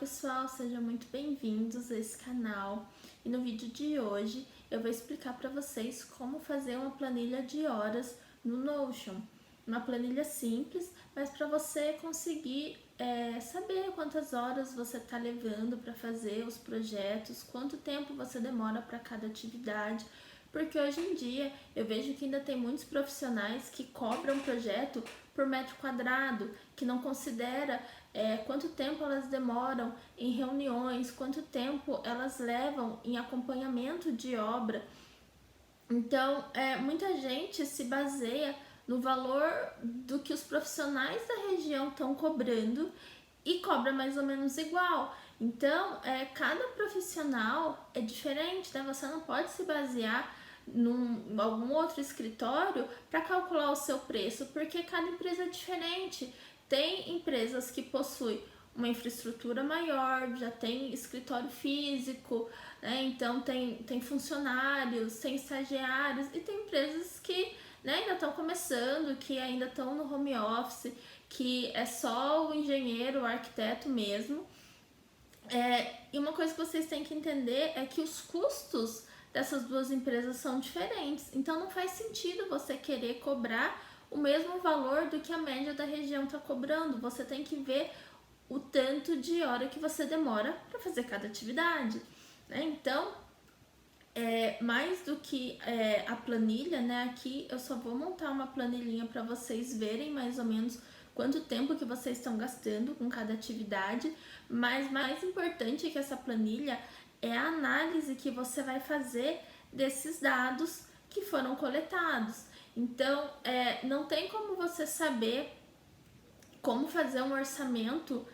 pessoal, sejam muito bem-vindos a esse canal. E no vídeo de hoje eu vou explicar para vocês como fazer uma planilha de horas no Notion. Uma planilha simples, mas para você conseguir saber quantas horas você está levando para fazer os projetos, quanto tempo você demora para cada atividade. Porque hoje em dia eu vejo que ainda tem muitos profissionais que cobram projeto por metro quadrado, que não considera quanto tempo elas demoram em reuniões, quanto tempo elas levam em acompanhamento de obra. Então, muita gente se baseia no valor do que os profissionais da região estão cobrando e cobra mais ou menos igual. Então, cada profissional é diferente, né? Você não pode se basear em algum outro escritório para calcular o seu preço, porque cada empresa é diferente. Tem empresas que possuem uma infraestrutura maior, já tem escritório físico, né? Então tem funcionários, tem estagiários, e tem empresas que, né, ainda estão começando, que ainda estão no home office, que é só o engenheiro, o arquiteto mesmo. E uma coisa que vocês têm que entender é que os custos dessas duas empresas são diferentes. Então não faz sentido você querer cobrar o mesmo valor do que a média da região está cobrando. Você tem que ver o tanto de hora que você demora para fazer cada atividade, né? Então, mais do que a planilha, né? Aqui eu só vou montar uma planilhinha para vocês verem mais ou menos quanto tempo que vocês estão gastando com cada atividade, mas mais importante que essa planilha é a análise que você vai fazer desses dados que foram coletados. Então, não tem como você saber como fazer um orçamento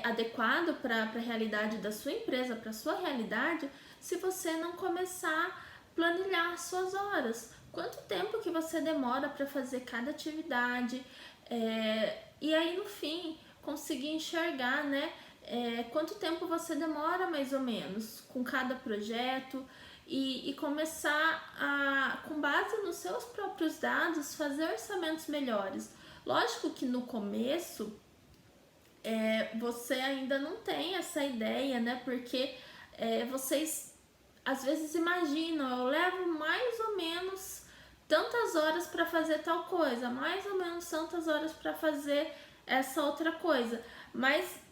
adequado para a realidade da sua empresa, para a sua realidade, se você não começar a planilhar suas horas. Quanto tempo que você demora para fazer cada atividade, e aí no fim conseguir enxergar, né, quanto tempo você demora mais ou menos com cada projeto e começar a, com base nos seus próprios dados, fazer orçamentos melhores. Lógico que no começo você ainda não tem essa ideia, né? Porque vocês às vezes imaginam, eu levo mais ou menos tantas horas para fazer tal coisa, mais ou menos tantas horas para fazer essa outra coisa, mas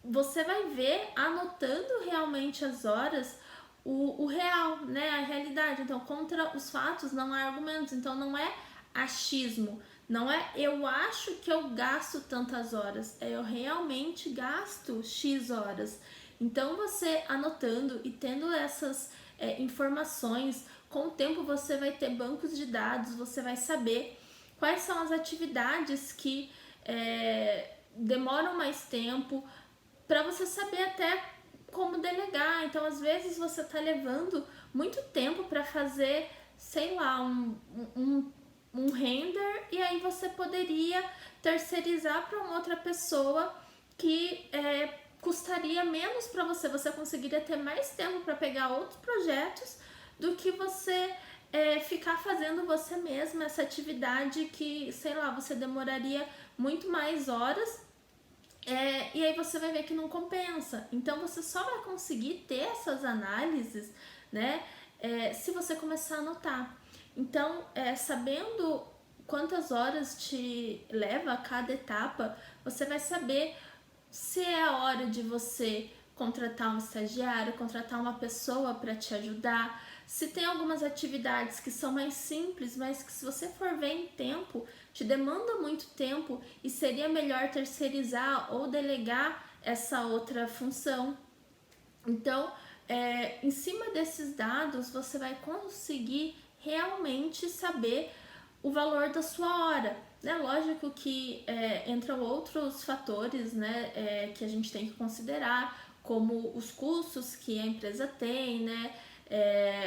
você vai ver, anotando realmente as horas, o real, né? A realidade. Então, contra os fatos não há argumentos. Então, não é achismo, não é eu acho que eu gasto tantas horas, eu realmente gasto X horas. Então, você anotando e tendo essas informações, com o tempo você vai ter bancos de dados, você vai saber quais são as atividades que demoram mais tempo, para você saber até como delegar. Então, às vezes você está levando muito tempo para fazer, sei lá, um render, e aí você poderia terceirizar para uma outra pessoa que custaria menos para você. Você conseguiria ter mais tempo para pegar outros projetos do que você ficar fazendo você mesma essa atividade que, sei lá, você demoraria muito mais horas. E aí você vai ver que não compensa. Então você só vai conseguir ter essas análises, né, se você começar a anotar. Então, sabendo quantas horas te leva cada etapa, você vai saber se é a hora de você contratar um estagiário, contratar uma pessoa para te ajudar. Se tem algumas atividades que são mais simples, mas que, se você for ver em tempo, te demanda muito tempo e seria melhor terceirizar ou delegar essa outra função. Então, em cima desses dados, você vai conseguir realmente saber o valor da sua hora, né? Lógico que entram outros fatores, né, que a gente tem que considerar, como os custos que a empresa tem, né,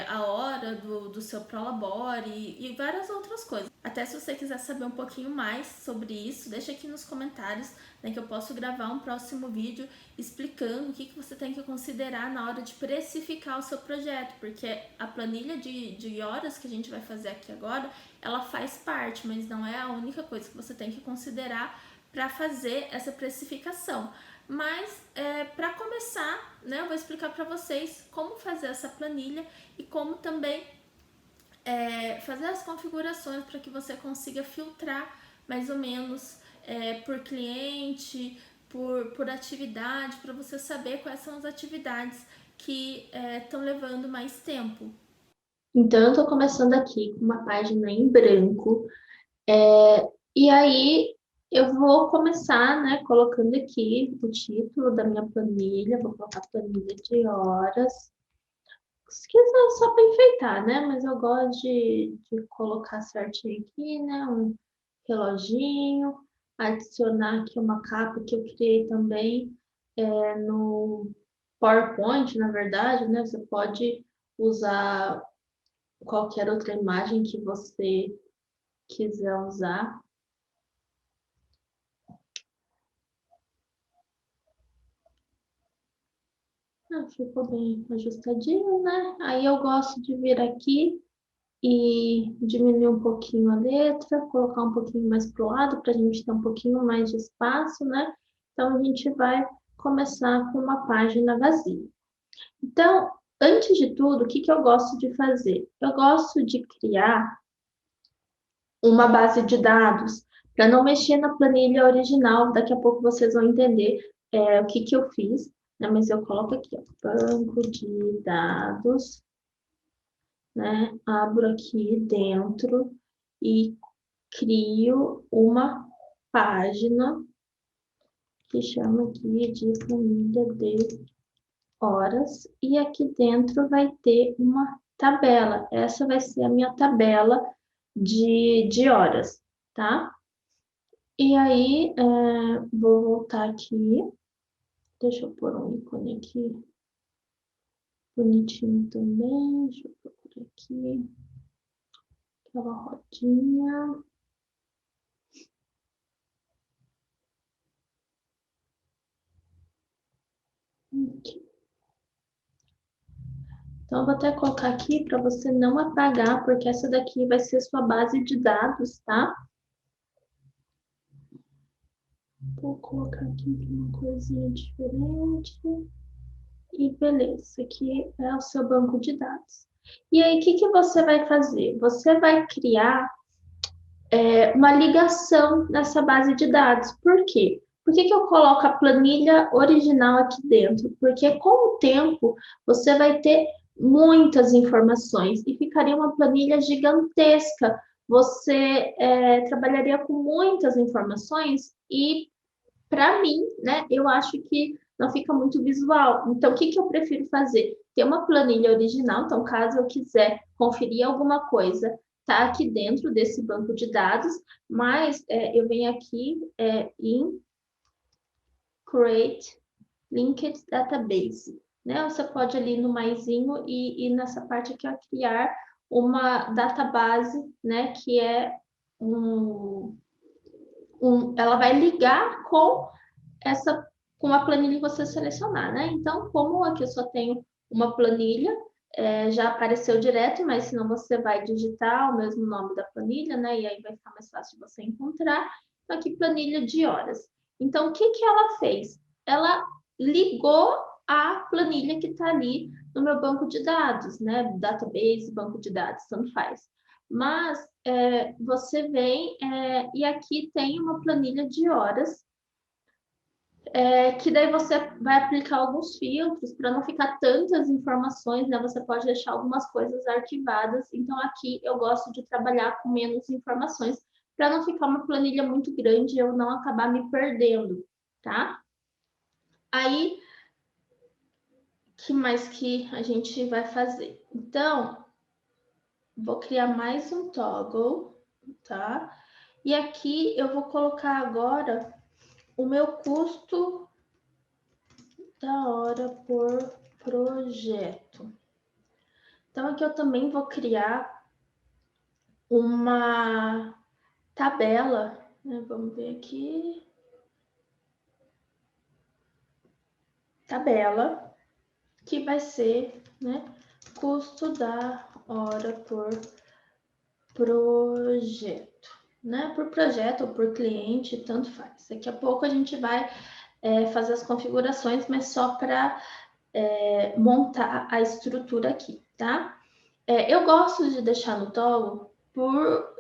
a hora do seu prolabore e várias outras coisas. Até se você quiser saber um pouquinho mais sobre isso, deixa aqui nos comentários, né, que eu posso gravar um próximo vídeo explicando o que você tem que considerar na hora de precificar o seu projeto, porque a planilha de horas que a gente vai fazer aqui agora, ela faz parte, mas não é a única coisa que você tem que considerar para fazer essa precificação. Mas para começar, né, eu vou explicar para vocês como fazer essa planilha e como também fazer as configurações para que você consiga filtrar mais ou menos por cliente, por atividade, para você saber quais são as atividades que estão levando mais tempo. Então, eu estou começando aqui com uma página em branco, e aí eu vou começar, né, colocando aqui o título da minha planilha, vou colocar planilha de horas. Se quiser só para enfeitar, né? Mas eu gosto de colocar certinho aqui, né? Um reloginho, adicionar aqui uma capa que eu criei também no PowerPoint, na verdade, né? Você pode usar qualquer outra imagem que você quiser usar. Ah, ficou bem ajustadinho, né? Aí eu gosto de vir aqui e diminuir um pouquinho a letra, colocar um pouquinho mais para o lado para a gente ter um pouquinho mais de espaço, né? Então a gente vai começar com uma página vazia. Então, antes de tudo, o que que eu gosto de fazer? Eu gosto de criar uma base de dados para não mexer na planilha original. Daqui a pouco vocês vão entender o que que eu fiz, né? Mas eu coloco aqui, ó, banco de dados, né? Abro aqui dentro e crio uma página que chama aqui de planilha de horas e aqui dentro vai ter uma tabela. Essa vai ser a minha tabela de horas, tá? E aí, vou voltar aqui. Deixa eu pôr um ícone aqui bonitinho também. Deixa eu pôr aqui aquela rodinha. Aqui. Então, eu vou até colocar aqui para você não apagar, porque essa daqui vai ser sua base de dados, tá? Vou colocar aqui uma coisinha diferente. E beleza, isso aqui é o seu banco de dados. E aí, o que que você vai fazer? Você vai criar uma ligação nessa base de dados. Por quê? Por que que eu coloco a planilha original aqui dentro? Porque com o tempo você vai ter muitas informações e ficaria uma planilha gigantesca. Você trabalharia com muitas informações e, para mim, né, eu acho que não fica muito visual. Então, o que que eu prefiro fazer? Ter uma planilha original, então, caso eu quiser conferir alguma coisa, tá aqui dentro desse banco de dados, mas eu venho aqui em Create Linked Database, né? Você pode ali no maisinho e nessa parte aqui, ó, criar uma database, né, que é ela vai ligar essa com a planilha que você selecionar, né? Então, como aqui eu só tenho uma planilha, já apareceu direto, mas senão você vai digitar o mesmo nome da planilha, né? E aí vai ficar mais fácil de você encontrar. Então, aqui, planilha de horas. Então, o que que ela fez? Ela ligou a planilha que está ali no meu banco de dados, né? Database, banco de dados, tanto faz. Mas você vem e aqui tem uma planilha de horas que daí você vai aplicar alguns filtros para não ficar tantas informações, né? Você pode deixar algumas coisas arquivadas. Então, aqui eu gosto de trabalhar com menos informações para não ficar uma planilha muito grande e eu não acabar me perdendo, tá? Aí, o que mais que a gente vai fazer? Então, vou criar mais um toggle, tá? E aqui eu vou colocar agora o meu custo da hora por projeto. Então, aqui eu também vou criar uma tabela, né? Vamos ver aqui. Tabela, que vai ser, né, custo da hora por projeto. né? Por projeto ou por cliente, tanto faz. Daqui a pouco a gente vai fazer as configurações, mas só para montar a estrutura aqui, tá? Eu gosto de deixar no toggle por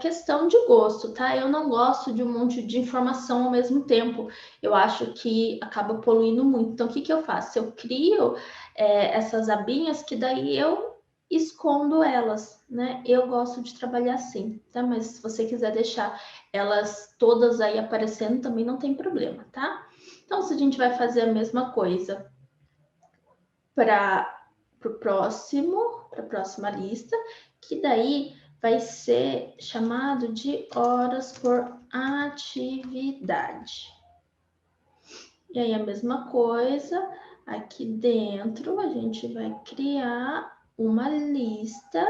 questão de gosto, tá? Eu não gosto de um monte de informação ao mesmo tempo. Eu acho que acaba poluindo muito. Então, o que eu faço? Eu crio essas abinhas que daí eu escondo elas, né? Eu gosto de trabalhar assim, tá? Mas se você quiser deixar elas todas aí aparecendo, também não tem problema, tá? Então, se a gente vai fazer a mesma coisa para a próxima lista, que daí vai ser chamado de horas por atividade. E aí a mesma coisa, aqui dentro a gente vai criar uma lista,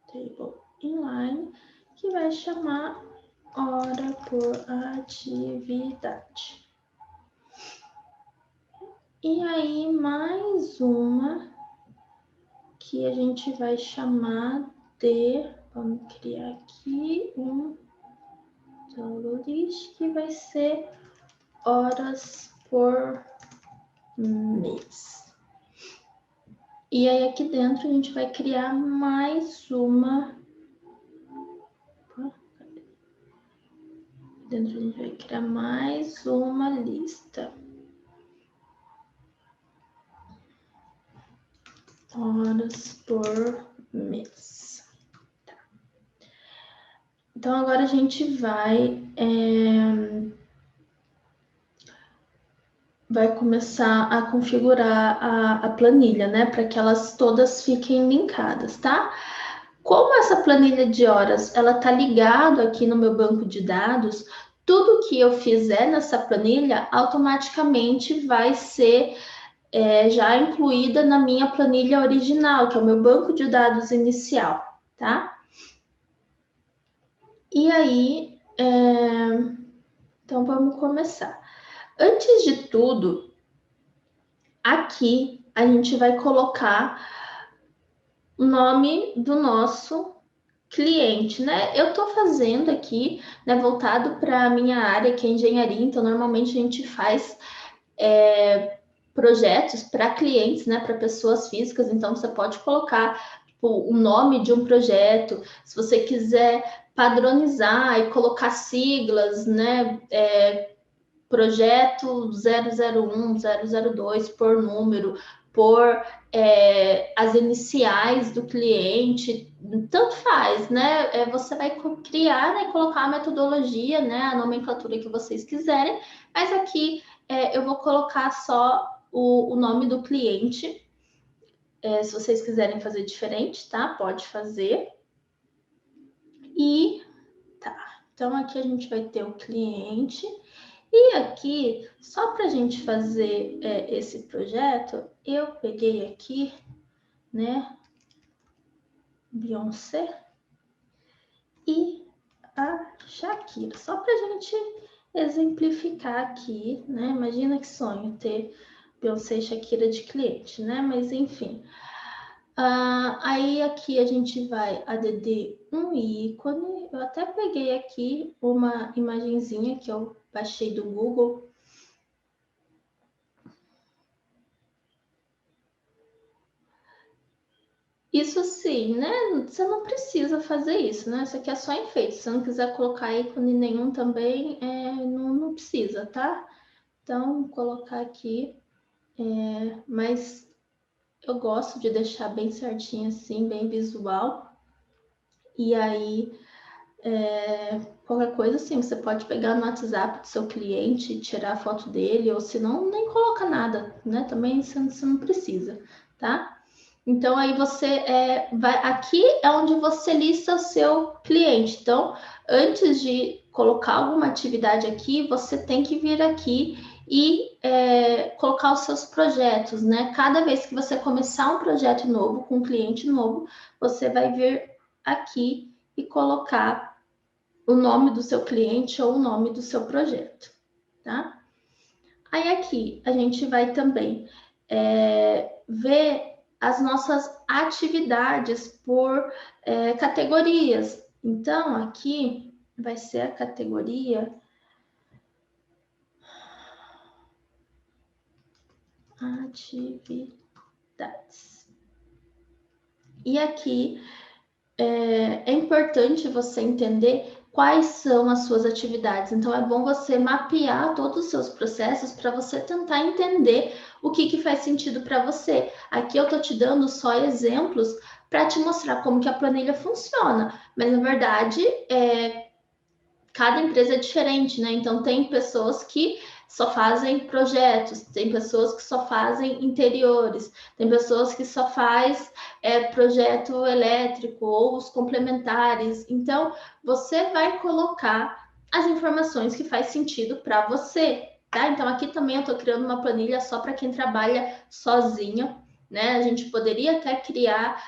table inline, que vai chamar hora por atividade. E aí mais uma que a gente vai chamar de, vamos criar aqui um list que vai ser horas por mês. E aí aqui dentro a gente vai criar mais uma. Dentro a gente vai criar mais uma lista. Horas por mês. Tá. Então agora a gente vai começar a configurar a planilha, né? Para que elas todas fiquem linkadas, tá? Como essa planilha de horas, ela tá ligada aqui no meu banco de dados, tudo que eu fizer nessa planilha automaticamente vai ser já incluída na minha planilha original, que é o meu banco de dados inicial, tá? E aí, então vamos começar. Antes de tudo, aqui a gente vai colocar o nome do nosso cliente, né? Eu tô fazendo aqui, né, voltado para a minha área, que é engenharia, então normalmente a gente faz projetos para clientes, né, para pessoas físicas, então você pode colocar tipo, o nome de um projeto, se você quiser padronizar e colocar siglas, né, projeto 001, 002 por número, por as iniciais do cliente, tanto faz, né? Você vai criar, né, e colocar a metodologia, né, a nomenclatura que vocês quiserem, mas aqui eu vou colocar só o nome do cliente. Se vocês quiserem fazer diferente, tá? Pode fazer. E tá. Então aqui a gente vai ter o cliente. E aqui, só para a gente fazer esse projeto, eu peguei aqui, né, Beyoncé e a Shakira, só para a gente exemplificar aqui, né? Imagina que sonho ter Beyoncé e Shakira de cliente, né? Mas enfim. Aí aqui a gente vai add um ícone. Eu até peguei aqui uma imagenzinha que eu baixei do Google. Isso sim, né? Você não precisa fazer isso, né? Isso aqui é só enfeite. Se você não quiser colocar ícone nenhum também, não precisa, tá? Então, vou colocar aqui, mas eu gosto de deixar bem certinho assim, bem visual. E aí, qualquer coisa assim, você pode pegar no WhatsApp do seu cliente, tirar a foto dele, ou se não, nem coloca nada, né? Também você não precisa, tá? Então, aí você vai. Aqui é onde você lista o seu cliente. Então, antes de colocar alguma atividade aqui, você tem que vir aqui e colocar os seus projetos, né? Cada vez que você começar um projeto novo, com um cliente novo, você vai vir aqui e colocar o nome do seu cliente ou o nome do seu projeto, tá? Aí aqui a gente vai também ver as nossas atividades por categorias. Então, aqui vai ser a categoria atividades. E aqui é importante você entender quais são as suas atividades. Então, é bom você mapear todos os seus processos para você tentar entender o que faz sentido para você. Aqui eu estou te dando só exemplos para te mostrar como que a planilha funciona, mas na verdade cada empresa é diferente, né? Então tem pessoas que só fazem projetos, tem pessoas que só fazem interiores, tem pessoas que só faz projeto elétrico ou os complementares. Então você vai colocar as informações que faz sentido para você, tá? Então aqui também eu estou criando uma planilha só para quem trabalha sozinho, né? A gente poderia até criar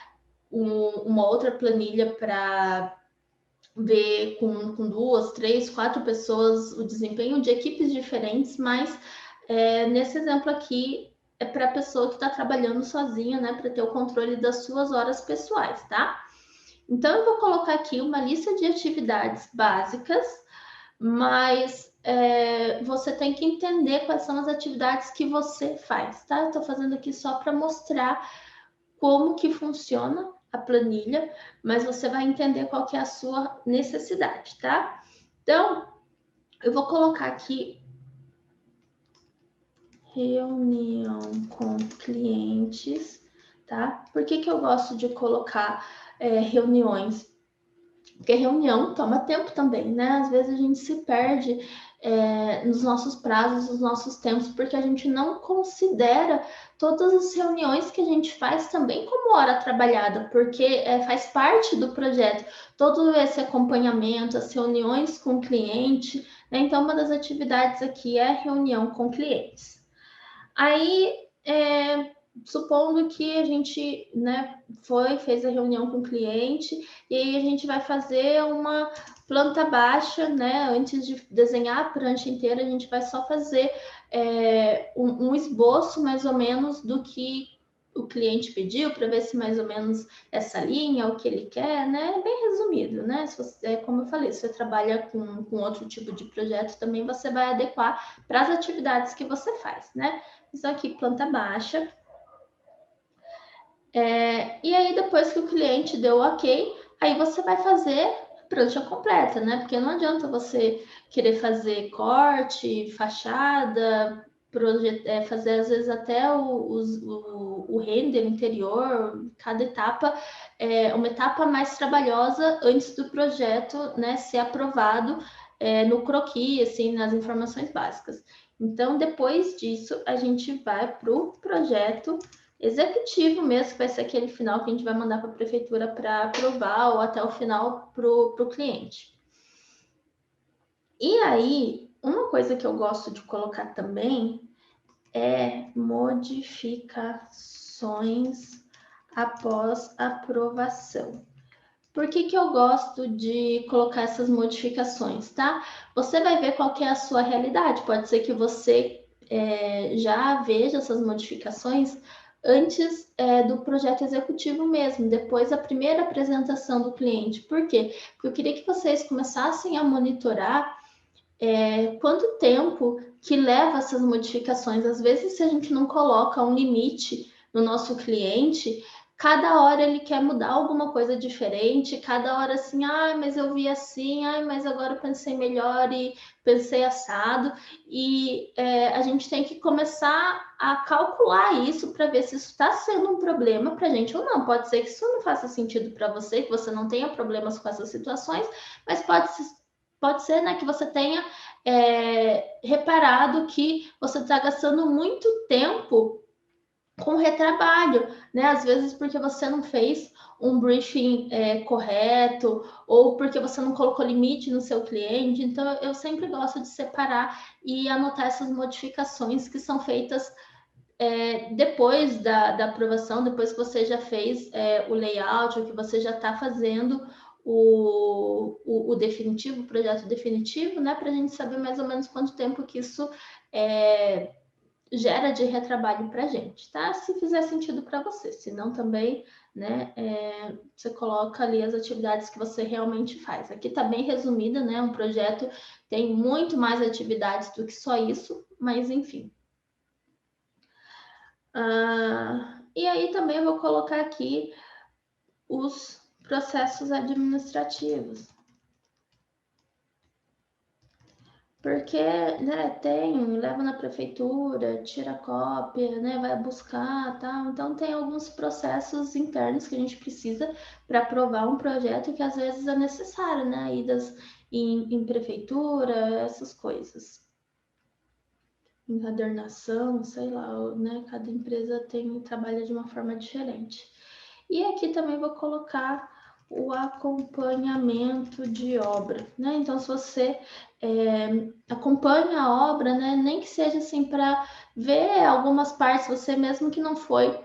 uma outra planilha para ver com 2, 3, 4 pessoas o desempenho de equipes diferentes, mas nesse exemplo aqui é para a pessoa que está trabalhando sozinha, né, para ter o controle das suas horas pessoais, tá? Então eu vou colocar aqui uma lista de atividades básicas, mas você tem que entender quais são as atividades que você faz, tá? Estou fazendo aqui só para mostrar como que funciona a planilha, mas você vai entender qual que é a sua necessidade, tá? Então, eu vou colocar aqui reunião com clientes, tá? Por que eu gosto de colocar reuniões? Porque reunião toma tempo também, né? Às vezes a gente se perde nos nossos prazos, nos nossos tempos, porque a gente não considera todas as reuniões que a gente faz também como hora trabalhada, porque faz parte do projeto, todo esse acompanhamento, as reuniões com o cliente, né? Então, uma das atividades aqui é reunião com clientes. Aí, supondo que a gente, né, fez a reunião com o cliente e aí a gente vai fazer uma planta baixa, né? Antes de desenhar a prancha inteira, a gente vai só fazer um esboço mais ou menos do que o cliente pediu para ver se mais ou menos essa linha é o que ele quer, né? É bem resumido, né? Se você, como eu falei, se você trabalha com outro tipo de projeto, também você vai adequar para as atividades que você faz, né? Isso aqui, planta baixa. E aí, depois que o cliente deu o ok, aí você vai fazer prancha completa, né? Porque não adianta você querer fazer corte, fachada, fazer às vezes até o render interior, cada etapa é uma etapa mais trabalhosa antes do projeto, né, ser aprovado no croquis, assim, nas informações básicas. Então, depois disso, a gente vai para o projeto executivo mesmo, que vai ser aquele final que a gente vai mandar para a prefeitura para aprovar ou até o final para o cliente. E aí, uma coisa que eu gosto de colocar também é modificações após aprovação. Por que eu gosto de colocar essas modificações, tá? Você vai ver qual que é a sua realidade. Pode ser que você já veja essas modificações antes do projeto executivo mesmo, depois da primeira apresentação do cliente. Por quê? Porque eu queria que vocês começassem a monitorar quanto tempo que leva essas modificações. Às vezes, se a gente não coloca um limite no nosso cliente, cada hora ele quer mudar alguma coisa diferente, cada hora assim, mas eu vi assim, mas agora eu pensei melhor e pensei assado. E a gente tem que começar a calcular isso para ver se isso está sendo um problema para a gente ou não. Pode ser que isso não faça sentido para você, que você não tenha problemas com essas situações, mas pode ser, né, que você tenha reparado que você está gastando muito tempo com retrabalho, né? Às vezes porque você não fez um briefing correto ou porque você não colocou limite no seu cliente. Então, eu sempre gosto de separar e anotar essas modificações que são feitas depois da aprovação, depois que você já fez o layout, ou que você já está fazendo o definitivo, o projeto definitivo, né? Para a gente saber mais ou menos quanto tempo que isso gera de retrabalho para a gente, tá? Se fizer sentido para você, se não também, né, você coloca ali as atividades que você realmente faz. Aqui tá bem resumida, né? Um projeto tem muito mais atividades do que só isso, mas enfim. E aí também eu vou colocar aqui os processos administrativos. Porque, né, leva na prefeitura, tira cópia, né, vai buscar, tal. Então tem alguns processos internos que a gente precisa para aprovar um projeto que às vezes é necessário, né, idas em prefeitura, essas coisas. Encadernação, sei lá, né, cada empresa trabalha de uma forma diferente. E aqui também vou colocar o acompanhamento de obra, né? Então, se você acompanha a obra, né? Nem que seja assim para ver algumas partes, você mesmo que não foi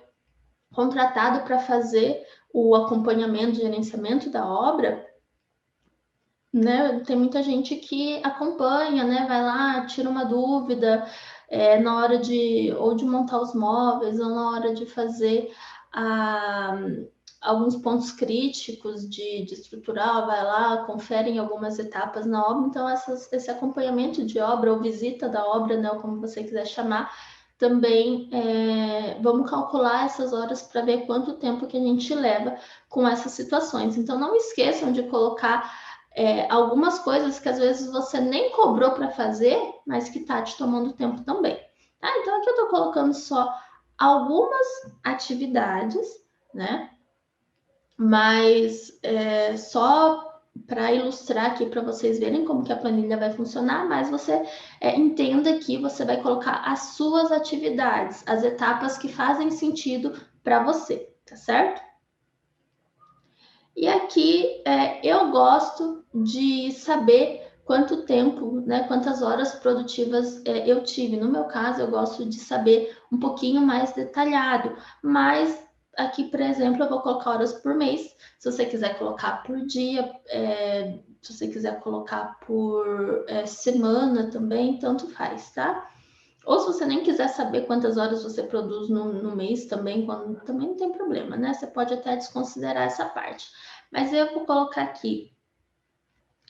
contratado para fazer o acompanhamento, gerenciamento da obra, né? Tem muita gente que acompanha, né? Vai lá, tira uma dúvida na hora de montar os móveis ou na hora de fazer alguns pontos críticos de estrutural, vai lá, confere em algumas etapas na obra. Então, esse acompanhamento de obra ou visita da obra, né, ou como você quiser chamar, também vamos calcular essas horas para ver quanto tempo que a gente leva com essas situações. Então, não esqueçam de colocar algumas coisas que às vezes você nem cobrou para fazer, mas que está te tomando tempo também. Tá? Então, aqui eu estou colocando só algumas atividades, né? Mas só para ilustrar aqui para vocês verem como que a planilha vai funcionar, mas você entenda que você vai colocar as suas atividades, as etapas que fazem sentido para você, tá certo? E aqui eu gosto de saber quanto tempo, né, quantas horas produtivas eu tive. No meu caso, eu gosto de saber um pouquinho mais detalhado, mas aqui, por exemplo, eu vou colocar horas por mês. Se você quiser colocar por dia, se você quiser colocar por semana também, tanto faz, tá? Ou se você nem quiser saber quantas horas você produz no mês também, também não tem problema, né? Você pode até desconsiderar essa parte. Mas eu vou colocar aqui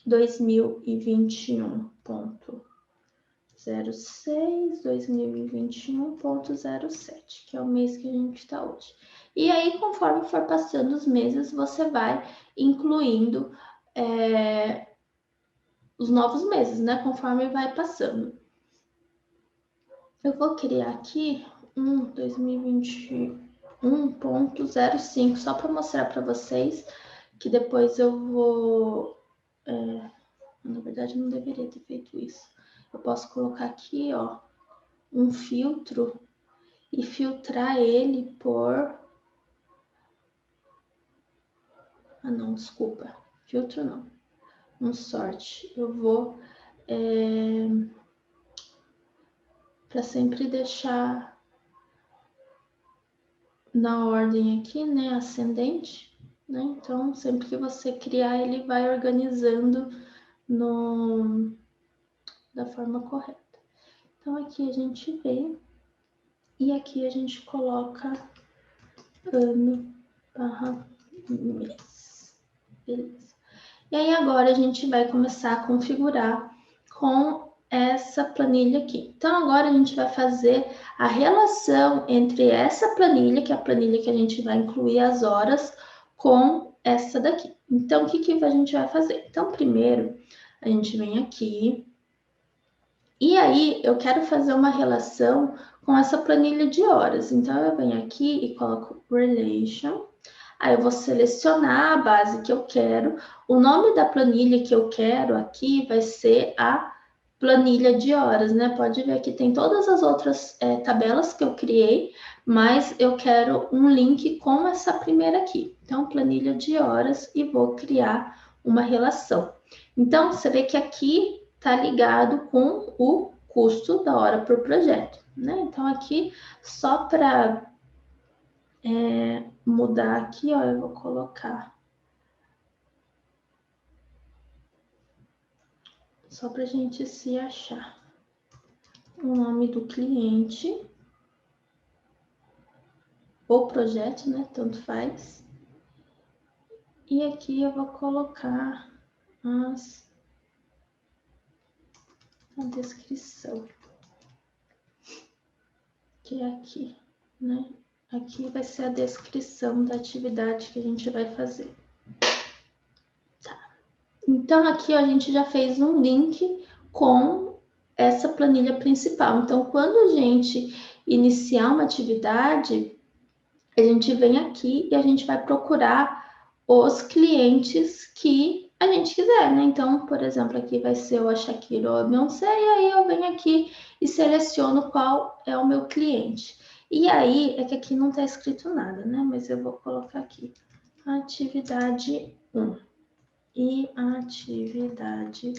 2021.06, 2021.07, que é o mês que a gente está hoje. E aí, conforme for passando os meses, você vai incluindo os novos meses, né? Conforme vai passando. Eu vou criar aqui 2021.05, só para mostrar para vocês que depois eu vou... na verdade, não deveria ter feito isso. Eu posso colocar aqui, ó, um filtro e filtrar ele por... Ah, não, desculpa. Filtro não. Um sort. Eu vou... para sempre deixar na ordem aqui, né, ascendente, né? Então, sempre que você criar, ele vai organizando da forma correta. Então, aqui a gente vem e aqui a gente coloca ano barra mês. Beleza. E aí, agora a gente vai começar a configurar com essa planilha aqui. Então, agora a gente vai fazer a relação entre essa planilha, que é a planilha que a gente vai incluir as horas, com essa daqui. Então, o que a gente vai fazer? Então, primeiro, a gente vem aqui. E aí, eu quero fazer uma relação com essa planilha de horas. Então, eu venho aqui e coloco Relation. Aí, eu vou selecionar a base que eu quero. O nome da planilha que eu quero aqui vai ser a planilha de horas, né? Pode ver que tem todas as outras tabelas que eu criei, mas eu quero um link com essa primeira aqui. Então, planilha de horas e vou criar uma relação. Então, você vê que aqui está ligado com o custo da hora por projeto, né? Então, aqui, só para mudar aqui, ó, eu vou colocar só para a gente se achar. o nome do cliente, ou projeto, né? Tanto faz. E aqui eu vou colocar a descrição, que é aqui, né? Aqui vai ser a descrição da atividade que a gente vai fazer. Tá. Então, aqui ó, a gente já fez um link com essa planilha principal. Então, quando a gente iniciar uma atividade, a gente vem aqui e a gente vai procurar os clientes que a gente quiser, né? Então, por exemplo, aqui vai ser o Shakira ou a Beyoncé, e aí eu venho aqui e seleciono qual é o meu cliente. E aí, é que aqui não está escrito nada, né? Mas eu vou colocar aqui, atividade 1 e atividade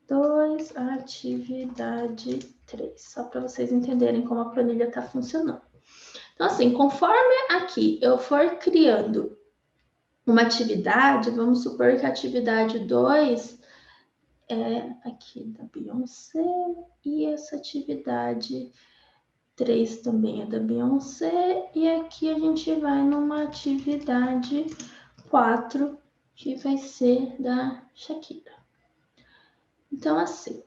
2, atividade 3, só para vocês entenderem como a planilha está funcionando. Então, assim, conforme aqui eu for criando uma atividade, vamos supor que a atividade 2 é aqui da Beyoncé e essa atividade 3 também é da Beyoncé, e aqui a gente vai numa atividade 4 que vai ser da Shakira. Então, assim,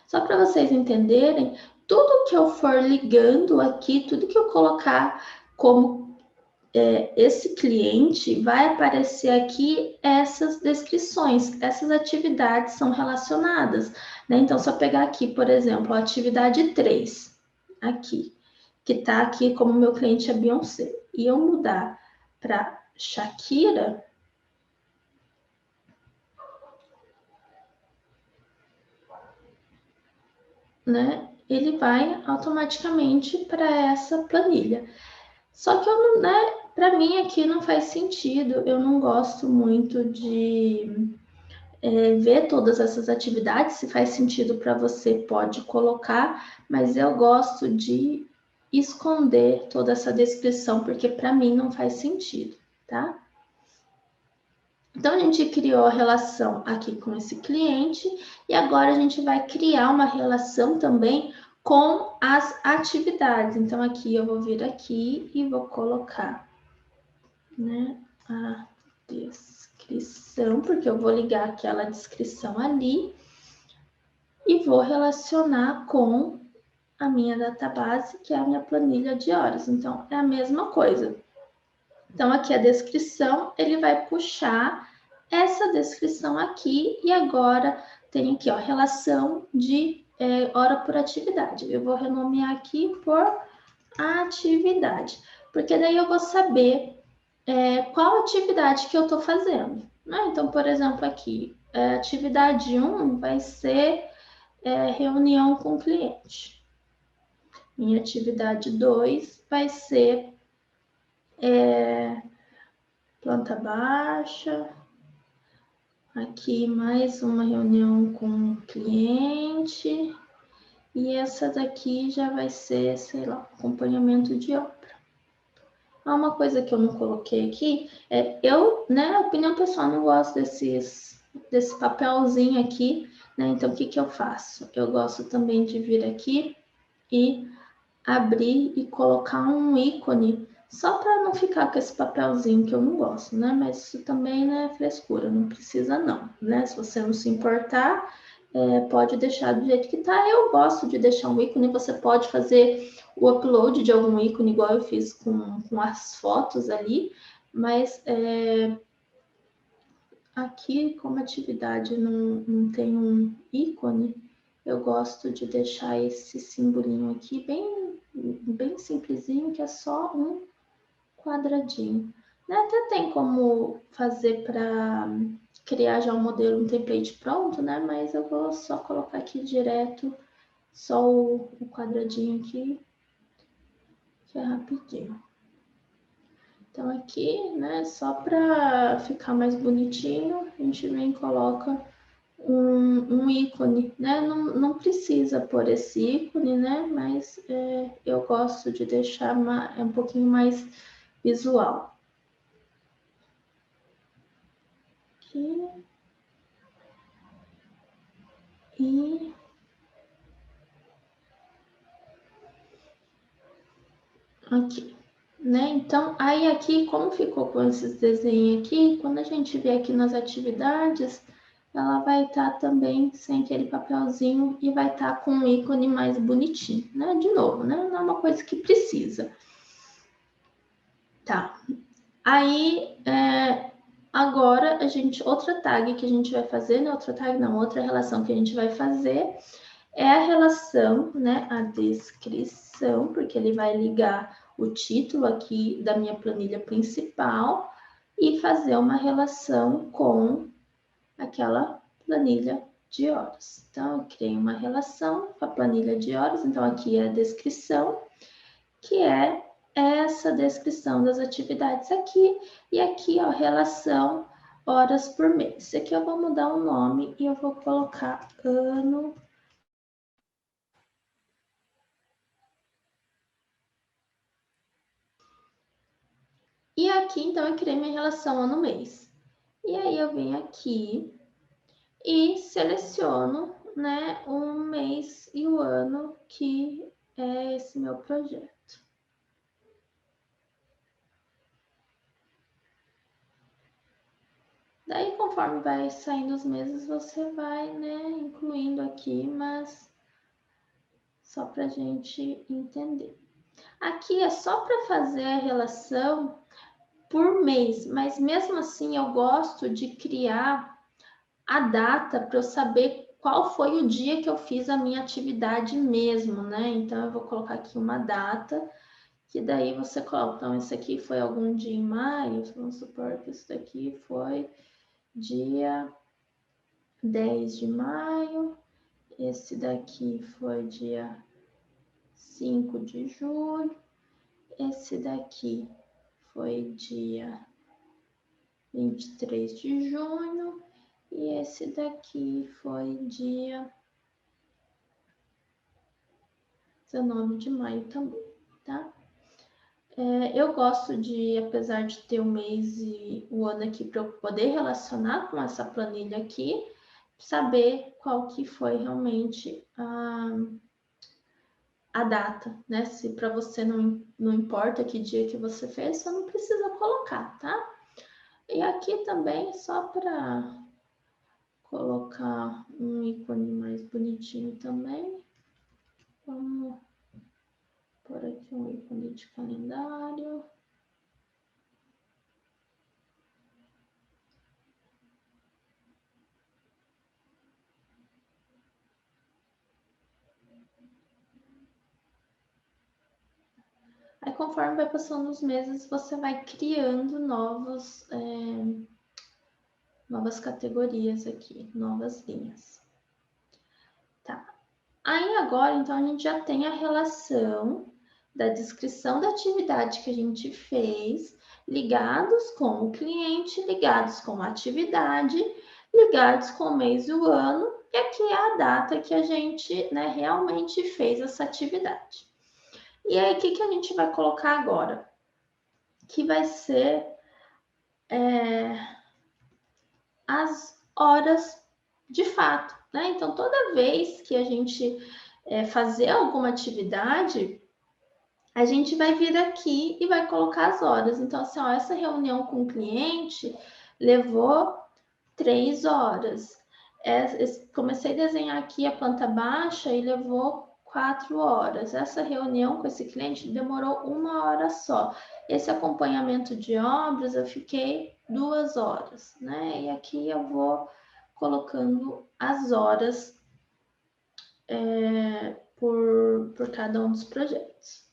só para vocês entenderem, tudo que eu for ligando aqui, tudo que eu colocar como esse cliente, vai aparecer aqui essas descrições, essas atividades são relacionadas, né? Então, se eu pegar aqui, por exemplo, a atividade 3, aqui, que está aqui como meu cliente é Beyoncé, e eu mudar para Shakira, né? Ele vai automaticamente para essa planilha. Só que eu não, né? Para mim aqui não faz sentido, eu não gosto muito de ver todas essas atividades. Se faz sentido para você, pode colocar, mas eu gosto de esconder toda essa descrição, porque para mim não faz sentido, tá? Então, a gente criou a relação aqui com esse cliente e agora a gente vai criar uma relação também com as atividades. Então, aqui eu vou vir aqui e vou colocar, né, a descrição, porque eu vou ligar aquela descrição ali e vou relacionar com a minha database, que é a minha planilha de horas. Então, é a mesma coisa. Então, aqui a descrição, ele vai puxar essa descrição aqui e agora tem aqui, ó, relação de hora por atividade. Eu vou renomear aqui por atividade, porque daí eu vou saber qual atividade que eu estou fazendo. Né? Então, por exemplo, aqui, atividade 1 vai ser reunião com o cliente. Minha atividade 2 vai ser planta baixa. Aqui mais uma reunião com o cliente. E essa daqui já vai ser, sei lá, acompanhamento de obra. Uma coisa que eu não coloquei aqui eu, né, opinião pessoal, não gosto desse papelzinho aqui, né? Então, o que que eu faço? Eu gosto também de vir aqui e abrir e colocar um ícone, só para não ficar com esse papelzinho que eu não gosto, né? Mas isso também não é frescura, não precisa não, né? Se você não se importar, pode deixar do jeito que tá. Eu gosto de deixar um ícone, você pode fazer o upload de algum ícone, igual eu fiz com as fotos ali, mas aqui, como atividade não tem um ícone, eu gosto de deixar esse simbolinho aqui bem simplesinho, que é só um quadradinho. Né? Até tem como fazer para criar já um modelo, um template pronto, né? Mas eu vou só colocar aqui direto, só o quadradinho aqui, que é rapidinho. Então aqui, né, só para ficar mais bonitinho, a gente vem e coloca um ícone, né? Não precisa pôr esse ícone, né? Mas eu gosto de deixar um pouquinho mais visual. Aqui. E aqui, né? Então, aí aqui, como ficou com esses desenhos aqui, quando a gente vê aqui nas atividades, ela vai estar também sem aquele papelzinho e vai estar com um ícone mais bonitinho, né? De novo, né? Não é uma coisa que precisa. Tá. Aí, agora, outra tag que a gente vai fazer, né? Outra tag não, outra relação que a gente vai fazer é a relação, né? A descrição, porque ele vai ligar o título aqui da minha planilha principal e fazer uma relação com aquela planilha de horas. Então, eu criei uma relação com a planilha de horas, então aqui é a descrição, que é essa descrição das atividades aqui, e aqui, ó, relação horas por mês. Aqui eu vou mudar o nome e eu vou colocar ano. E aqui, então, eu criei minha relação ano-mês. E aí eu venho aqui e seleciono, né, o mês e o ano que é esse meu projeto. Daí, conforme vai saindo os meses, você vai, né, incluindo aqui, mas só para a gente entender. Aqui é só para fazer a relação por mês, mas mesmo assim eu gosto de criar a data para eu saber qual foi o dia que eu fiz a minha atividade mesmo, né? Então eu vou colocar aqui uma data, que daí você coloca. Então, esse aqui foi algum dia em maio, vamos supor que isso daqui foi dia 10 de maio, esse daqui foi dia 5 de julho, esse daqui foi dia 23 de junho e esse daqui foi dia 19 de maio também, tá? Eu gosto de, apesar de ter o mês e o ano aqui para eu poder relacionar com essa planilha aqui, saber qual que foi realmente a data, né? Se para você não importa que dia que você fez, você não precisa colocar, tá? E aqui também, só para colocar um ícone mais bonitinho também, vamos por aqui um ícone de calendário. Aí, conforme vai passando os meses, você vai criando novas categorias aqui, novas linhas. Tá. Aí, agora, então, a gente já tem a relação da descrição da atividade que a gente fez, ligados com o cliente, ligados com a atividade, ligados com o mês e o ano, e aqui é a data que a gente, né, realmente fez essa atividade. E aí, o que a gente vai colocar agora? Que vai ser as horas de fato, né? Então, toda vez que a gente fazer alguma atividade, a gente vai vir aqui e vai colocar as horas. Então, assim, ó, essa reunião com o cliente levou 3 horas. Comecei a desenhar aqui a planta baixa e levou 4 horas. Essa reunião com esse cliente demorou 1 hora só. Esse acompanhamento de obras eu fiquei 2 horas, né? E aqui eu vou colocando as horas por cada um dos projetos.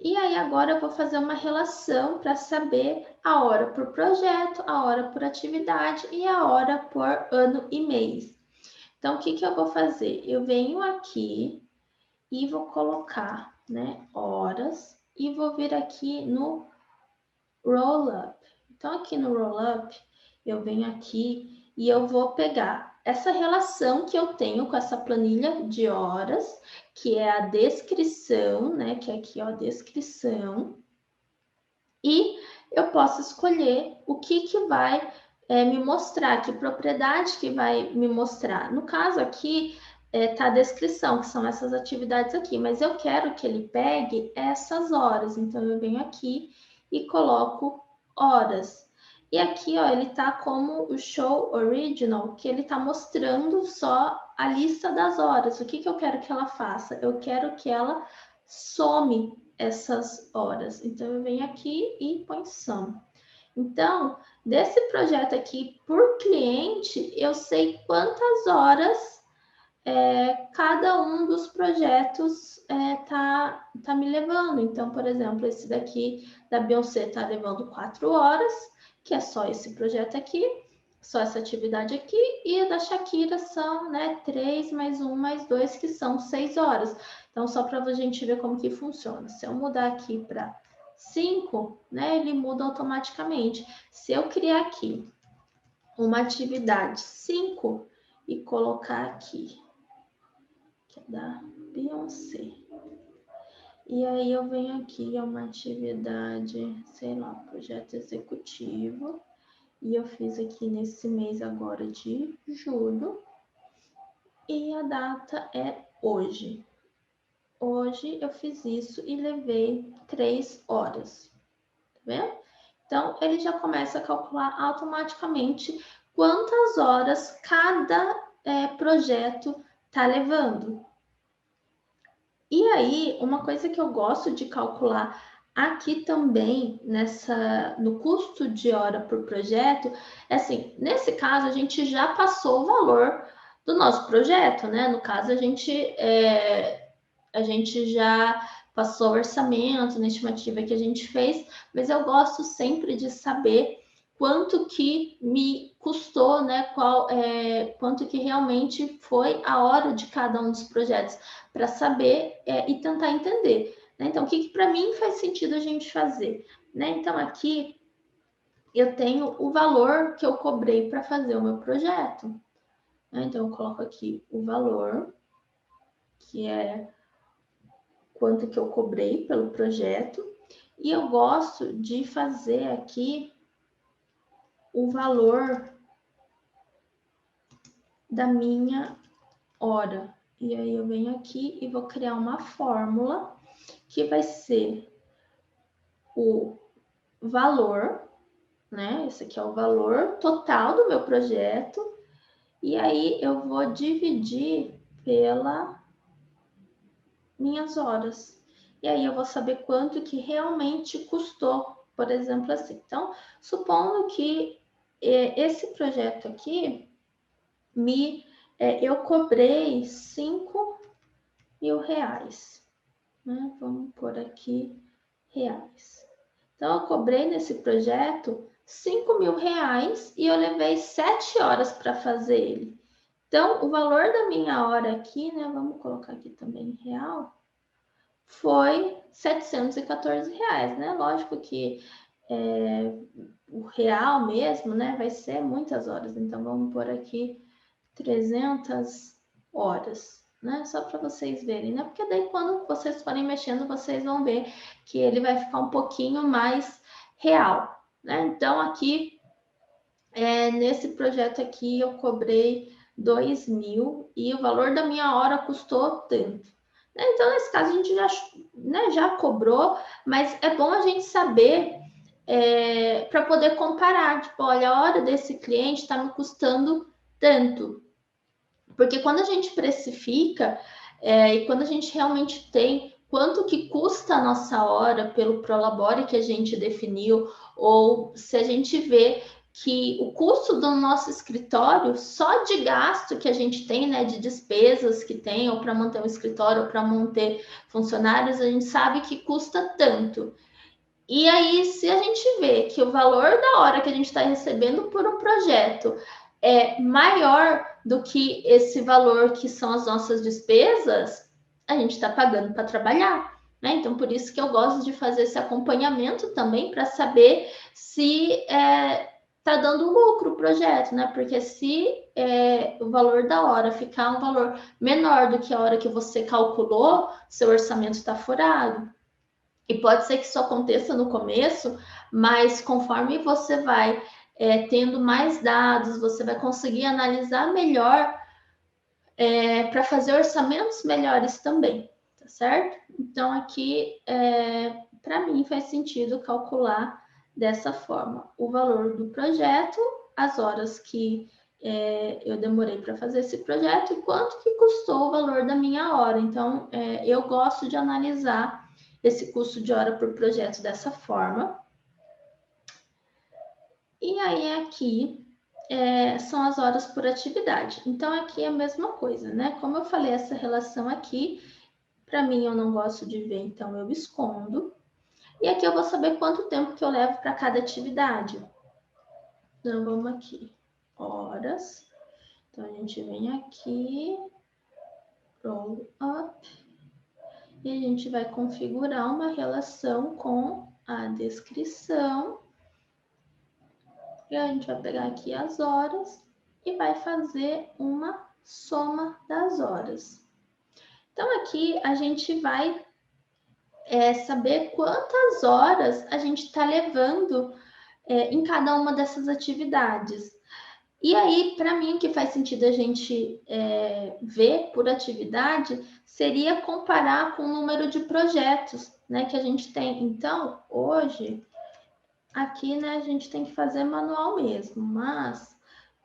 E aí agora eu vou fazer uma relação para saber a hora por projeto, a hora por atividade e a hora por ano e mês. Então, o que eu vou fazer? Eu venho aqui e vou colocar, né, horas e vou vir aqui no roll up. Então, aqui no roll up, eu venho aqui e eu vou pegar essa relação que eu tenho com essa planilha de horas, que é a descrição, né, que é aqui, ó, a descrição. E eu posso escolher o que vai me mostrar que propriedade que vai me mostrar. No caso aqui, tá a descrição, que são essas atividades aqui, mas eu quero que ele pegue essas horas, então eu venho aqui e coloco horas. E aqui, ó, ele tá como o show original, que ele tá mostrando só a lista das horas. O que que eu quero que ela faça? Eu quero que ela some essas horas. Então, eu venho aqui e põe sum. Então, desse projeto aqui por cliente, eu sei quantas horas cada um dos projetos tá me levando. Então, por exemplo, esse daqui da Beyoncé tá levando 4 horas, que é só esse projeto aqui, só essa atividade aqui, e a da Shakira são, né, 3 mais 1 mais 2, que são 6 horas. Então, só para a gente ver como que funciona. Se eu mudar aqui para 5, né, ele muda automaticamente. Se eu criar aqui uma atividade 5 e colocar aqui, que é da Beyoncé, e aí eu venho aqui, é uma atividade, sei lá, projeto executivo, e eu fiz aqui nesse mês agora de julho, e a data é hoje. Hoje eu fiz isso e levei 3 horas, tá vendo? Então, ele já começa a calcular automaticamente quantas horas cada projeto está levando. E aí, uma coisa que eu gosto de calcular aqui também, no custo de hora por projeto, é assim, nesse caso, a gente já passou o valor do nosso projeto, né? No caso, a gente já passou o orçamento na estimativa que a gente fez, mas eu gosto sempre de saber quanto que me custou, né? Quanto que realmente foi a hora de cada um dos projetos, para saber e tentar entender. Né? Então, o que para mim faz sentido a gente fazer? Né? Então, aqui eu tenho o valor que eu cobrei para fazer o meu projeto. Né? Então, eu coloco aqui o valor, que é quanto que eu cobrei pelo projeto, e eu gosto de fazer aqui o valor da minha hora. E aí eu venho aqui e vou criar uma fórmula que vai ser o valor, né? Esse aqui é o valor total do meu projeto. E aí eu vou dividir pela minhas horas. E aí eu vou saber quanto que realmente custou, por exemplo, assim. Então, supondo que esse projeto aqui eu cobrei 5.000 reais, né? Vamos por aqui reais. Então, eu cobrei nesse projeto 5.000 reais e eu levei 7 horas para fazer ele. Então, o valor da minha hora aqui, né? Vamos colocar aqui também em real, foi 714 reais, né? Lógico que o real mesmo, né? Vai ser muitas horas. Então, vamos por aqui 300 horas, né? Só para vocês verem, né? Porque daí quando vocês forem mexendo, vocês vão ver que ele vai ficar um pouquinho mais real, né? Então, aqui, nesse projeto aqui, eu cobrei 2.000 e o valor da minha hora custou tanto. Então, nesse caso, a gente já cobrou, mas é bom a gente saber para poder comparar. Tipo, olha, a hora desse cliente está me custando tanto. Porque quando a gente precifica e quando a gente realmente tem quanto que custa a nossa hora pelo Prolabore que a gente definiu, ou se a gente vê que o custo do nosso escritório, só de gasto que a gente tem, né, de despesas que tem, ou para manter um escritório, ou para manter funcionários, a gente sabe que custa tanto. E aí, se a gente vê que o valor da hora que a gente está recebendo por um projeto é maior do que esse valor que são as nossas despesas, a gente está pagando para trabalhar. Né? Então, por isso que eu gosto de fazer esse acompanhamento também para saber se está dando lucro o projeto, né? Porque se o valor da hora ficar um valor menor do que a hora que você calculou, seu orçamento está furado. E pode ser que isso aconteça no começo, mas conforme você vai tendo mais dados, você vai conseguir analisar melhor para fazer orçamentos melhores também, tá certo? Então, aqui, para mim, faz sentido calcular dessa forma o valor do projeto, as horas que eu demorei para fazer esse projeto e quanto que custou o valor da minha hora. Então, eu gosto de analisar esse custo de hora por projeto dessa forma. E aí, aqui, são as horas por atividade. Então, aqui é a mesma coisa, né? Como eu falei, essa relação aqui, para mim, eu não gosto de ver, então eu escondo. E aqui eu vou saber quanto tempo que eu levo para cada atividade. Então, vamos aqui, horas. Então, a gente vem aqui, roll up, e a gente vai configurar uma relação com a descrição. E a gente vai pegar aqui as horas e vai fazer uma soma das horas. Então, aqui a gente vai saber quantas horas a gente está levando em cada uma dessas atividades. E aí, para mim, o que faz sentido a gente ver por atividade seria comparar com o número de projetos, né, que a gente tem. Então, hoje, aqui, né, a gente tem que fazer manual mesmo, mas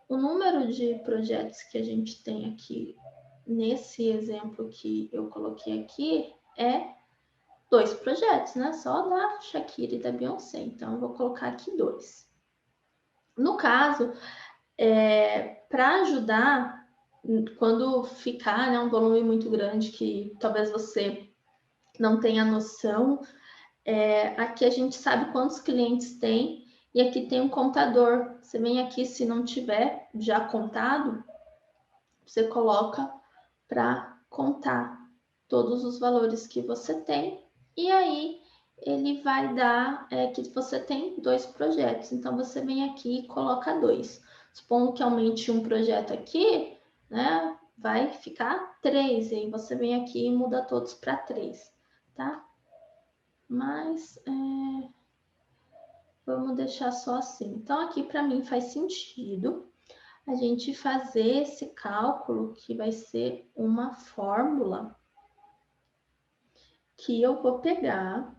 o número de projetos que a gente tem aqui, nesse exemplo que eu coloquei aqui, é 2 projetos, né? Só da Shakira e da Beyoncé. Então, eu vou colocar aqui 2. No caso, para ajudar, quando ficar, né, um volume muito grande que talvez você não tenha noção, aqui a gente sabe quantos clientes tem e aqui tem um contador. Você vem aqui, se não tiver já contado, você coloca para contar todos os valores que você tem e aí ele vai dar que você tem 2 projetos. Então, você vem aqui e coloca 2. Supondo que aumente um projeto aqui, né? Vai ficar 3. E aí você vem aqui e muda todos para 3, tá? Mas vamos deixar só assim. Então, aqui para mim faz sentido a gente fazer esse cálculo que vai ser uma fórmula que eu vou pegar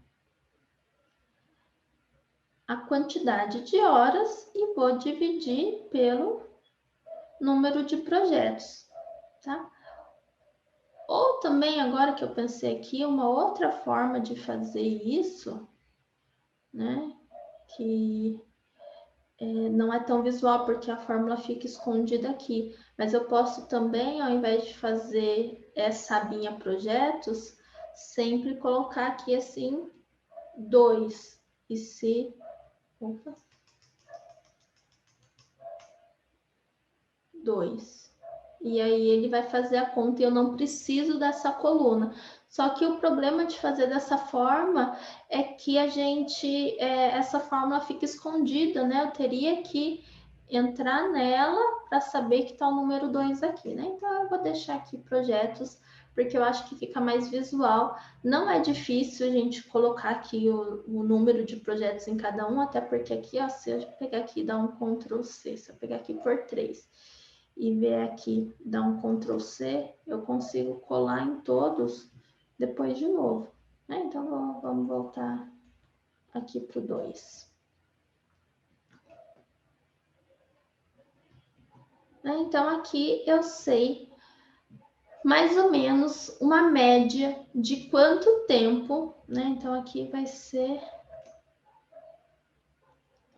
a quantidade de horas e vou dividir pelo número de projetos, tá? Ou também, agora que eu pensei aqui, uma outra forma de fazer isso, né? Que não é tão visual, porque a fórmula fica escondida aqui. Mas eu posso também, ao invés de fazer essa abinha projetos, sempre colocar aqui assim, 2. E se... Opa. 2. E aí ele vai fazer a conta e eu não preciso dessa coluna. Só que o problema de fazer dessa forma é que a gente, essa fórmula fica escondida, né? Eu teria que entrar nela para saber que está o número 2 aqui, né? Então eu vou deixar aqui projetos, porque eu acho que fica mais visual. Não é difícil a gente colocar aqui o número de projetos em cada um, até porque aqui, ó, se eu pegar aqui e dar um Ctrl C, se eu pegar aqui por 3 e ver aqui, dar um Ctrl C, eu consigo colar em todos depois de novo, né? Então, vamos voltar aqui para o 2. Então, aqui eu sei mais ou menos uma média de quanto tempo, né? Então, aqui vai ser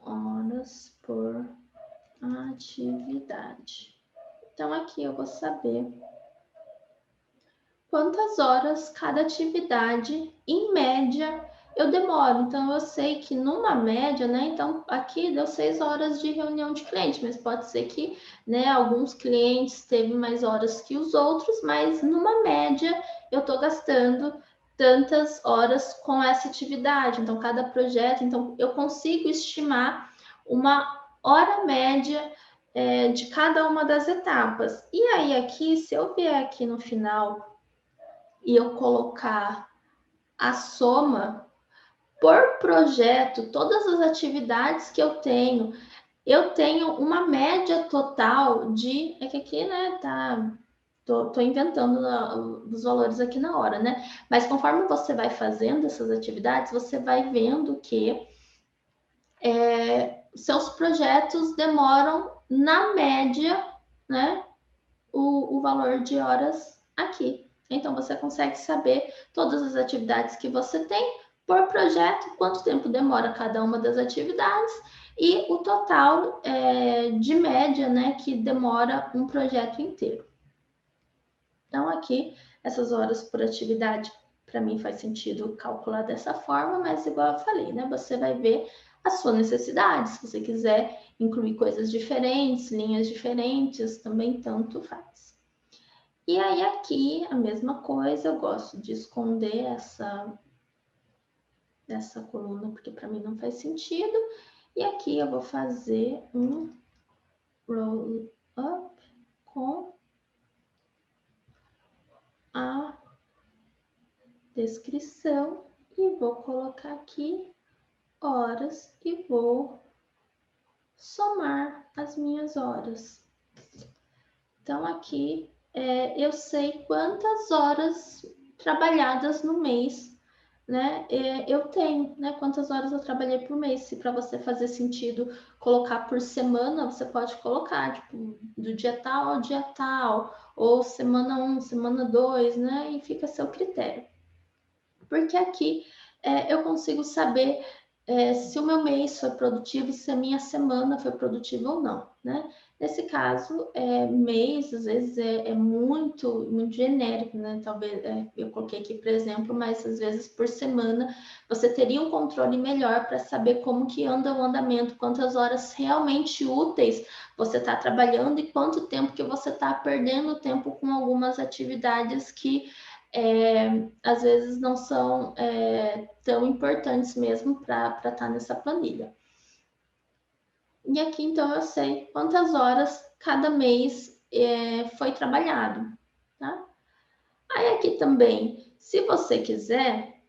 horas por atividade. Então, aqui eu vou saber quantas horas cada atividade, em média, eu demoro. Então, eu sei que numa média, né? Então, aqui deu 6 horas de reunião de cliente, mas pode ser que, né, alguns clientes teve mais horas que os outros, mas numa média eu estou gastando tantas horas com essa atividade. Então, cada projeto, então eu consigo estimar uma hora média de cada uma das etapas. E aí, aqui, se eu vier aqui no final e eu colocar a soma por projeto, todas as atividades que eu tenho, eu tenho uma média total de... É que aqui, né, tô inventando os valores aqui na hora, né? Mas conforme você vai fazendo essas atividades, você vai vendo que seus projetos demoram, na média, né, o valor de horas aqui. Então, você consegue saber todas as atividades que você tem por projeto, quanto tempo demora cada uma das atividades e o total de média, né, que demora um projeto inteiro. Então, aqui, essas horas por atividade, para mim faz sentido calcular dessa forma, mas igual eu falei, né, você vai ver a sua necessidade. Se você quiser incluir coisas diferentes, linhas diferentes, também tanto faz. E aí aqui a mesma coisa, eu gosto de esconder essa coluna porque para mim não faz sentido. E aqui eu vou fazer um roll up com a descrição e vou colocar aqui horas e vou somar as minhas horas. Então aqui eu sei quantas horas trabalhadas no mês, né? Eu tenho, né? Quantas horas eu trabalhei por mês. Se para você fazer sentido colocar por semana, você pode colocar, tipo, do dia tal ao dia tal, ou semana 1, semana 2, né? E fica a seu critério. Porque aqui eu consigo saber se o meu mês foi produtivo, se a minha semana foi produtiva ou não, né? Nesse caso, mês, às vezes, é muito, muito genérico, né? Talvez, eu coloquei aqui, por exemplo, mas às vezes por semana você teria um controle melhor para saber como que anda o andamento, quantas horas realmente úteis você está trabalhando e quanto tempo que você está perdendo tempo com algumas atividades que às vezes não são tão importantes mesmo para estar nessa planilha. E aqui, então, eu sei quantas horas cada mês foi trabalhado, tá? Aí aqui também, se você quiser,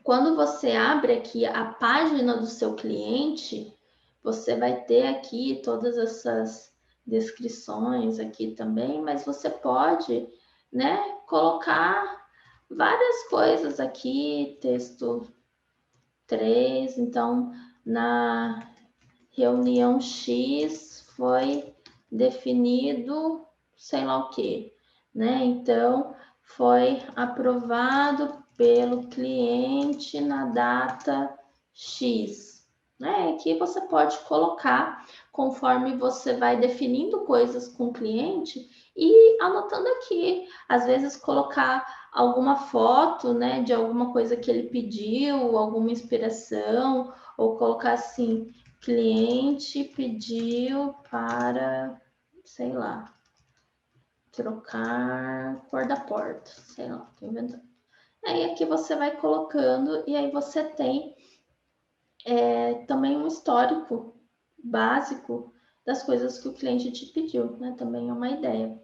quando você abre aqui a página do seu cliente, você vai ter aqui todas essas descrições aqui também, mas você pode, né, colocar várias coisas aqui, texto 3, então na reunião X foi definido sei lá o que, né? Então foi aprovado pelo cliente na data X, né? Aqui você pode colocar conforme você vai definindo coisas com o cliente e anotando aqui, às vezes colocar alguma foto, né, de alguma coisa que ele pediu, alguma inspiração, ou colocar assim, cliente pediu para, sei lá, trocar cor da porta, sei lá, tô inventando. Aí aqui você vai colocando e aí você tem também um histórico básico das coisas que o cliente te pediu, né? Também é uma ideia.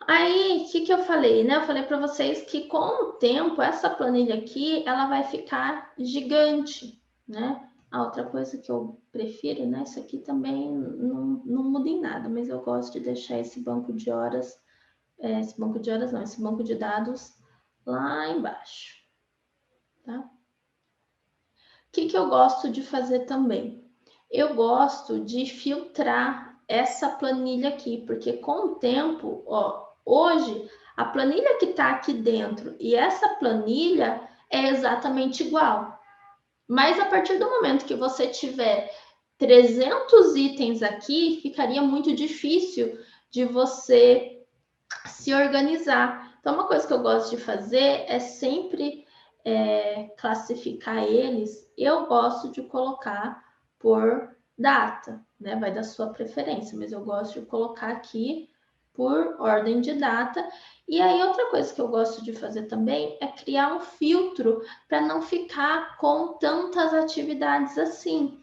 Aí, o que eu falei, né? Eu falei para vocês que com o tempo, essa planilha aqui, ela vai ficar gigante, né? A outra coisa que eu prefiro, né? Isso aqui também não muda em nada, mas eu gosto de deixar esse banco de horas, esse banco de horas não, esse banco de dados lá embaixo, tá? O que eu gosto de fazer também? Eu gosto de filtrar essa planilha aqui, porque com o tempo, ó, hoje a planilha que está aqui dentro e essa planilha é exatamente igual. Mas a partir do momento que você tiver 300 itens aqui, ficaria muito difícil de você se organizar. Então, uma coisa que eu gosto de fazer é sempre classificar eles. Eu gosto de colocar por data, né? Vai da sua preferência, mas eu gosto de colocar aqui por ordem de data. E aí, outra coisa que eu gosto de fazer também é criar um filtro para não ficar com tantas atividades assim.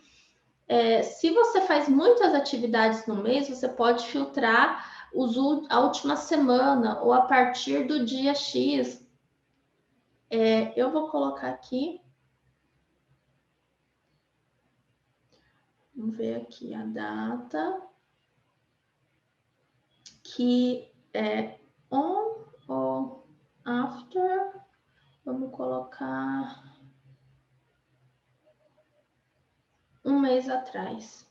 Se você faz muitas atividades no mês, você pode filtrar a última semana ou a partir do dia X. Eu vou colocar aqui Vamos ver aqui a data, que é on ou after. Vamos colocar um mês atrás.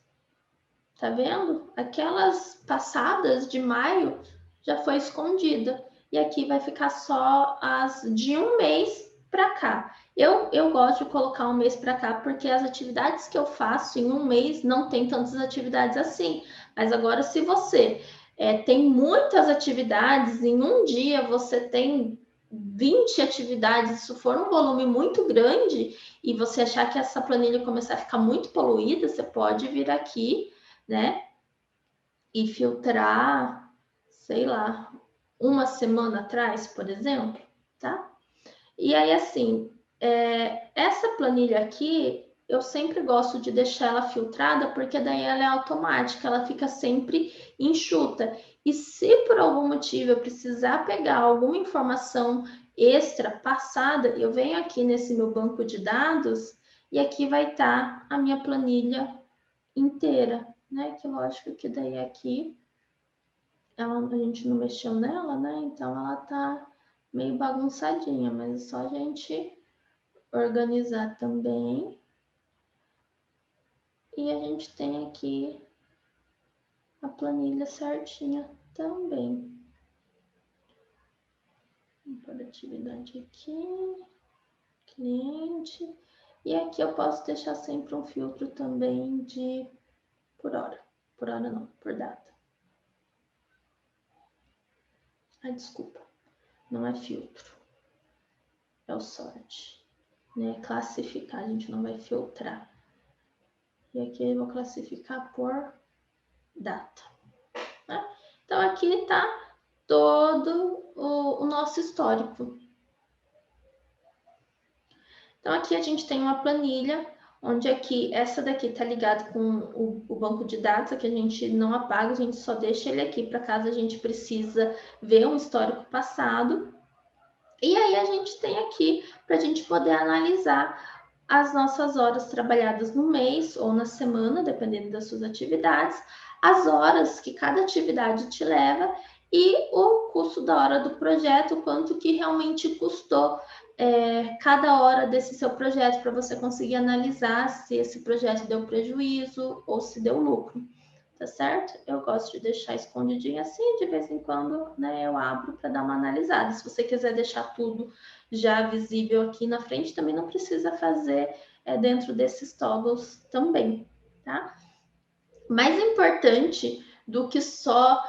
Tá vendo? Aquelas passadas de maio já foi escondida. E aqui vai ficar só as de um mês para cá. Eu gosto de colocar um mês para cá porque as atividades que eu faço em um mês não tem tantas atividades assim. Mas agora, se você tem muitas atividades, em um dia você tem 20 atividades, isso for um volume muito grande e você achar que essa planilha começar a ficar muito poluída, você pode vir aqui, né? E filtrar, sei lá, uma semana atrás, por exemplo, tá? E aí, assim, essa planilha aqui, eu sempre gosto de deixar ela filtrada, porque daí ela é automática, ela fica sempre enxuta. E se por algum motivo eu precisar pegar alguma informação extra passada, eu venho aqui nesse meu banco de dados e aqui vai estar a minha planilha inteira, né? Que lógico que daí aqui a gente não mexeu nela, né? Então ela tá meio bagunçadinha, mas é só a gente organizar também. E a gente tem aqui a planilha certinha também. Vamos para atividade aqui, cliente. E aqui eu posso deixar sempre um filtro também de por hora. Por hora não, por data. Ah, desculpa. Não é filtro. É o sort. Né? Classificar, a gente não vai filtrar. E aqui eu vou classificar por data. Né? Então aqui está todo o nosso histórico. Então aqui a gente tem uma planilha, onde aqui, essa daqui está ligada com o banco de dados, que a gente não apaga, a gente só deixa ele aqui para caso a gente precisa ver um histórico passado. E aí a gente tem aqui para a gente poder analisar as nossas horas trabalhadas no mês ou na semana, dependendo das suas atividades, as horas que cada atividade te leva e o custo da hora do projeto, quanto que realmente custou cada hora desse seu projeto, para você conseguir analisar se esse projeto deu prejuízo ou se deu lucro. Tá certo? Eu gosto de deixar escondidinho assim, de vez em quando, né, eu abro para dar uma analisada. Se você quiser deixar tudo já visível aqui na frente, também não precisa fazer dentro desses toggles também, tá? Mais importante do que só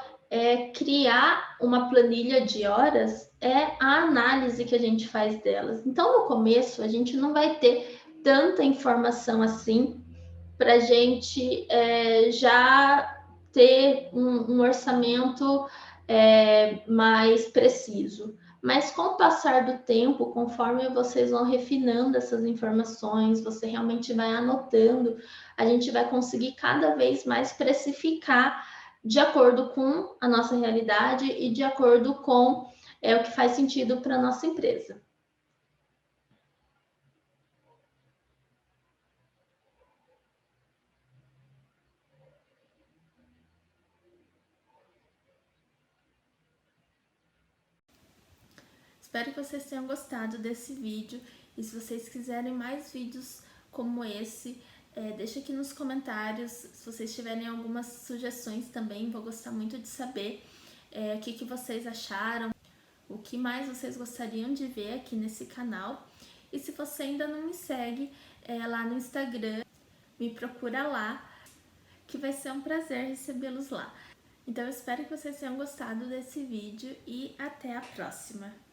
criar uma planilha de horas é a análise que a gente faz delas. Então, no começo, a gente não vai ter tanta informação assim para a gente já ter um orçamento mais preciso. Mas com o passar do tempo, conforme vocês vão refinando essas informações, você realmente vai anotando, a gente vai conseguir cada vez mais precificar de acordo com a nossa realidade e de acordo com o que faz sentido para a nossa empresa. Espero que vocês tenham gostado desse vídeo e se vocês quiserem mais vídeos como esse, deixa aqui nos comentários. Se vocês tiverem algumas sugestões também, vou gostar muito de saber o que vocês acharam, o que mais vocês gostariam de ver aqui nesse canal. E se você ainda não me segue lá no Instagram, me procura lá, que vai ser um prazer recebê-los lá. Então eu espero que vocês tenham gostado desse vídeo e até a próxima!